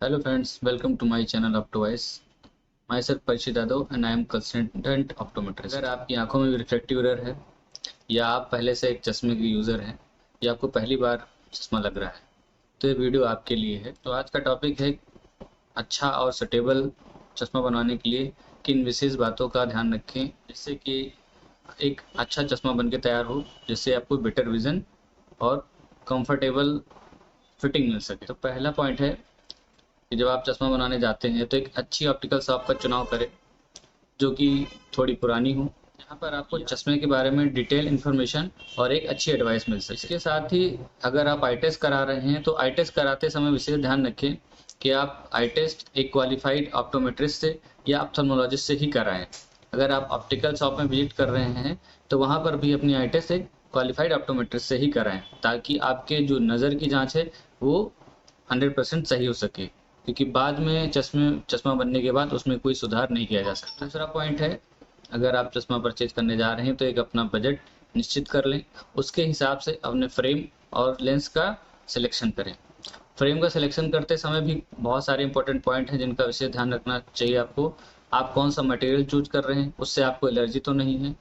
Hello friends, welcome to my channel Optovice. Myself Parishit Yadav and I am consultant optometrist. अगर आपकी आंखों में refractive error है या आप पहले से एक चश्मे के यूज़र हैं या आपको पहली बार चश्मा लग रहा है तो ये वीडियो आपके लिए है। तो आज का टॉपिक है अच्छा और सुटेबल चश्मा बनवाने के लिए किन विशेष बातों का ध्यान रखें जिससे कि एक अच्छा चश्मा बन के तैयार हो, जिससे आपको बेटर विज़न और कंफर्टेबल फिटिंग मिल सके। तो पहला पॉइंट है कि जब आप चश्मा बनाने जाते हैं तो एक अच्छी ऑप्टिकल शॉप का चुनाव करें जो कि थोड़ी पुरानी हो। यहाँ पर आपको चश्मे के बारे में डिटेल इन्फॉर्मेशन और एक अच्छी एडवाइस मिल सके। इसके साथ ही अगर आप आई टेस्ट करा रहे हैं तो आई टेस्ट कराते समय विशेष ध्यान रखें कि आप आई टेस्ट एक क्वालिफाइड ऑप्टोमेट्रिस्ट से या ऑप्थेल्मोलॉजिस्ट से ही कराएं। अगर आप ऑप्टिकल शॉप में विजिट कर रहे हैं तो वहाँ पर भी अपनी आई टेस्ट एक क्वालिफाइड ऑप्टोमेट्रिस्ट से ही कराएं ताकि आपके जो नज़र की जाँच है वो 100% सही हो सके, क्योंकि बाद में चश्मा बनने के बाद उसमें कोई सुधार नहीं किया जा सकता। दूसरा पॉइंट है, अगर आप चश्मा परचेज करने जा रहे हैं तो एक अपना बजट निश्चित कर लें, उसके हिसाब से अपने फ्रेम और लेंस का सिलेक्शन करें। फ्रेम का सिलेक्शन करते समय भी बहुत सारे इंपॉर्टेंट पॉइंट हैं जिनका विशेष ध्यान रखना चाहिए आपको। आप कौन सा मटेरियल चूज कर रहे हैं, उससे आपको एलर्जी तो नहीं है,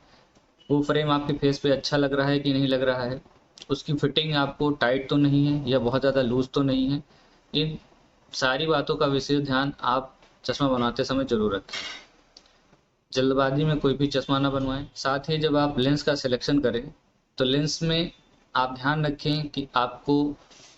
वो फ्रेम आपके फेस पे अच्छा लग रहा है कि नहीं लग रहा है, उसकी फिटिंग आपको टाइट तो नहीं है या बहुत ज़्यादा लूज तो नहीं है। इन सारी बातों का विशेष ध्यान आप चश्मा बनाते समय जरूर रखें। जल्दबाजी में कोई भी चश्मा ना बनवाएं। साथ ही जब आप लेंस का सिलेक्शन करें तो लेंस में आप ध्यान रखें कि आपको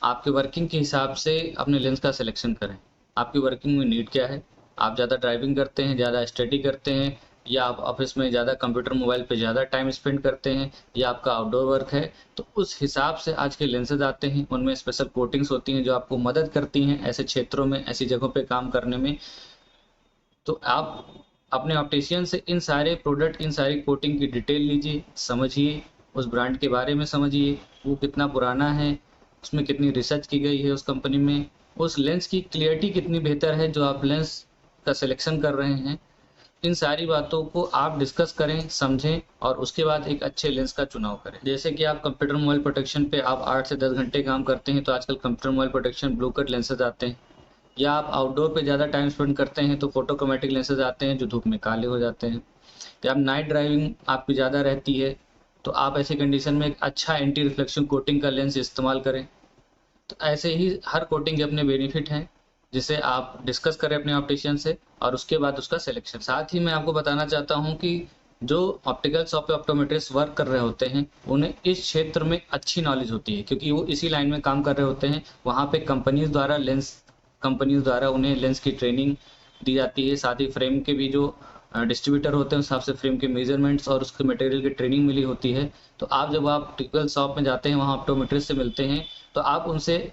आपके वर्किंग के हिसाब से अपने लेंस का सिलेक्शन करें। आपकी वर्किंग में नीड क्या है, आप ज़्यादा ड्राइविंग करते हैं, ज़्यादा स्टडी करते हैं, या आप ऑफिस में ज़्यादा कंप्यूटर मोबाइल पे ज़्यादा टाइम स्पेंड करते हैं, या आपका आउटडोर वर्क है, तो उस हिसाब से आज के लेंसेज आते हैं। उनमें स्पेशल कोटिंग्स होती हैं जो आपको मदद करती हैं ऐसे क्षेत्रों में, ऐसी जगहों पे काम करने में। तो आप अपने ऑप्टिशियन से इन सारे प्रोडक्ट, इन सारी कोटिंग की डिटेल लीजिए, समझिए, उस ब्रांड के बारे में समझिए, वो कितना पुराना है, उसमें कितनी रिसर्च की गई है उस कंपनी में, उस लेंस की क्लियरिटी कितनी बेहतर है जो आप लेंस का सिलेक्शन कर रहे हैं। इन सारी बातों को आप डिस्कस करें, समझें और उसके बाद एक अच्छे लेंस का चुनाव करें। जैसे कि आप कंप्यूटर मोबाइल प्रोटेक्शन पे आप 8 से 10 घंटे काम करते हैं तो आजकल computer mobile protection blue cut lenses आते हैं, या आप आउटडोर पे ज़्यादा टाइम स्पेंड करते हैं तो फोटोक्रोमेटिक लेंसेज आते हैं जो धूप में काले हो जाते हैं, या आप नाइट ड्राइविंग आपकी ज़्यादा रहती है तो आप ऐसी कंडीशन में एक अच्छा एंटी रिफ्लेक्शन कोटिंग का लेंस इस्तेमाल करें। तो ऐसे ही हर कोटिंग के अपने बेनिफिट हैं जिसे आप डिस्कस करें अपने ऑप्टिशियन से और उसके बाद उसका सिलेक्शन। साथ ही मैं आपको बताना चाहता हूं कि जो ऑप्टिकल शॉप पे ऑप्टोमेट्रिस्ट वर्क कर रहे होते हैं उन्हें इस क्षेत्र में अच्छी नॉलेज होती है, क्योंकि वो इसी लाइन में काम कर रहे होते हैं। वहाँ पे कंपनीज द्वारा उन्हें लेंस की ट्रेनिंग दी जाती है। साथ ही फ्रेम के भी जो डिस्ट्रीब्यूटर होते हैं उस हिसाब से फ्रेम के मेजरमेंट्स और उसके मटेरियल की ट्रेनिंग मिली होती है। तो आप जब आप ऑप्टिकल शॉप में जाते हैं, वहाँ ऑप्टोमेट्रिस्ट से मिलते हैं, तो आप उनसे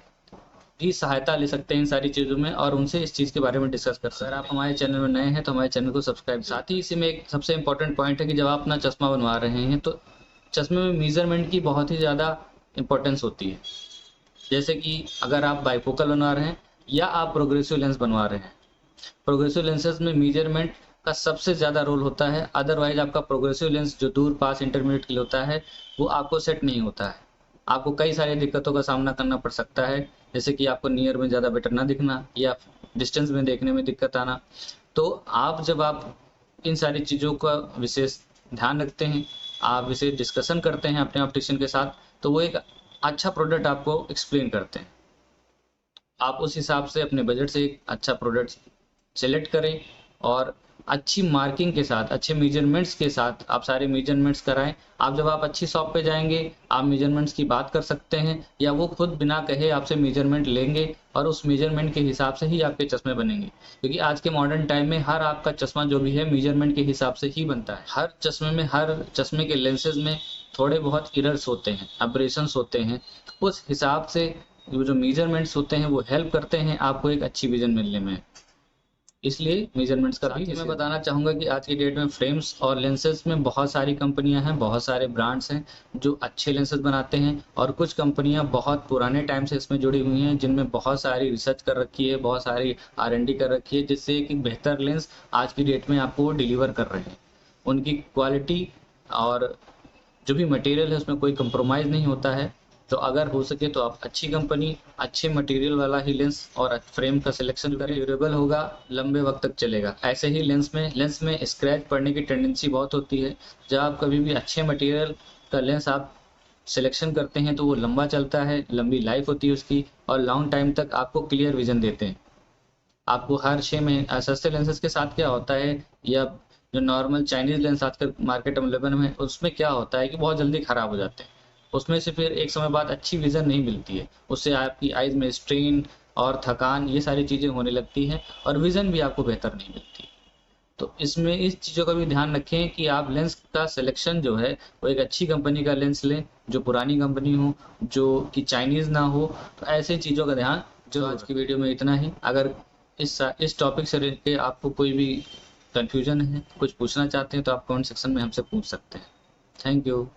भी सहायता ले सकते हैं इन सारी चीज़ों में और उनसे इस चीज़ के बारे में डिस्कस कर सकते हैं। अगर आप हमारे चैनल में नए हैं तो हमारे चैनल को सब्सक्राइब। साथ ही इसी में एक सबसे इम्पोर्टेंट पॉइंट है कि जब आप अपना चश्मा बनवा रहे हैं तो चश्मे में मेजरमेंट की बहुत ही ज़्यादा इंपॉर्टेंस होती है। जैसे कि अगर आप बाइफोकल बनवा रहे हैं या आप प्रोग्रेसिव लेंस बनवा रहे हैं, प्रोग्रेसिव लेंसेज में मेजरमेंट का सबसे ज़्यादा रोल होता है। अदरवाइज आपका प्रोग्रेसिव लेंस जो दूर पास इंटरमीडिएट के लिए होता है वो आपको सेट नहीं होता है। आपको कई सारी दिक्कतों का सामना करना पड़ सकता है, जैसे कि आपको नियर में ज़्यादा बेटर ना दिखना या डिस्टेंस में देखने में दिक्कत आना। तो जब आप इन सारी चीज़ों का विशेष ध्यान रखते हैं, आप विशेष डिस्कशन करते हैं अपने ऑप्टिशियन के साथ, तो वो एक अच्छा प्रोडक्ट आपको एक्सप्लेन करते हैं। आप उस हिसाब से अपने बजट से एक अच्छा प्रोडक्ट सेलेक्ट करें और अच्छी मार्किंग के साथ, अच्छे मेजरमेंट्स के साथ आप सारे मेजरमेंट्स कराएं। जब आप अच्छी शॉप पे जाएंगे आप मेजरमेंट्स की बात कर सकते हैं या वो खुद बिना कहे आपसे मेजरमेंट लेंगे और उस मेजरमेंट के हिसाब से ही आपके चश्मे बनेंगे, क्योंकि आज के मॉडर्न टाइम में हर आपका चश्मा जो भी है मेजरमेंट के हिसाब से ही बनता है। हर चश्मे के लेंसेज में थोड़े बहुत इरर्स होते हैं, अब्रेशंस होते हैं। उस हिसाब से वो जो मेजरमेंट्स होते हैं वो हेल्प करते हैं आपको एक अच्छी विजन मिलने में, इसलिए मेजरमेंट्स का भी मैं बताना चाहूँगा कि आज की डेट में फ्रेम्स और लेंसेज में बहुत सारी कंपनियां हैं, बहुत सारे ब्रांड्स हैं जो अच्छे लेंसेज बनाते हैं, और कुछ कंपनियां बहुत पुराने टाइम से इसमें जुड़ी हुई हैं जिनमें बहुत सारी रिसर्च कर रखी है, बहुत सारी R&D कर रखी है, जिससे एक बेहतर लेंस आज की डेट में आपको डिलीवर कर रहे हैं। उनकी क्वालिटी और जो भी मटेरियल है उसमें कोई कंप्रोमाइज़ नहीं होता है। तो अगर हो सके तो आप अच्छी कंपनी, अच्छे मटेरियल वाला ही लेंस और फ्रेम का सिलेक्शन करें। ड्यूरेबल होगा, लंबे वक्त तक चलेगा। ऐसे ही लेंस में स्क्रैच पड़ने की टेंडेंसी बहुत होती है। जब आप कभी भी अच्छे मटेरियल का लेंस आप सिलेक्शन करते हैं तो वो लंबा चलता है, लंबी लाइफ होती है उसकी, और लॉन्ग टाइम तक आपको क्लियर विजन देते हैं। आपको हर 6 महीने सस्ते लेंसेज के साथ क्या होता है, या जो नॉर्मल चाइनीज लेंस आजकल मार्केट अवेलेबल में, उसमें क्या होता है कि बहुत जल्दी खराब हो जाते हैं। उसमें से फिर एक समय बाद अच्छी विजन नहीं मिलती है, उससे आपकी आइज में स्ट्रेन और थकान ये सारी चीजें होने लगती हैं, और विजन भी आपको बेहतर नहीं मिलती। तो इसमें इस चीज़ों का भी ध्यान रखें कि आप लेंस का सिलेक्शन जो है वो एक अच्छी कंपनी का लेंस लें, जो पुरानी कंपनी हो, जो कि चाइनीज ना हो। तो ऐसे चीज़ों का ध्यान। जो आज की वीडियो में इतना ही। अगर इस टॉपिक से रिलेटेड आपको कोई भी कंफ्यूजन है, कुछ पूछना चाहते हैं, तो आप कमेंट सेक्शन में हमसे पूछ सकते हैं। Thank you.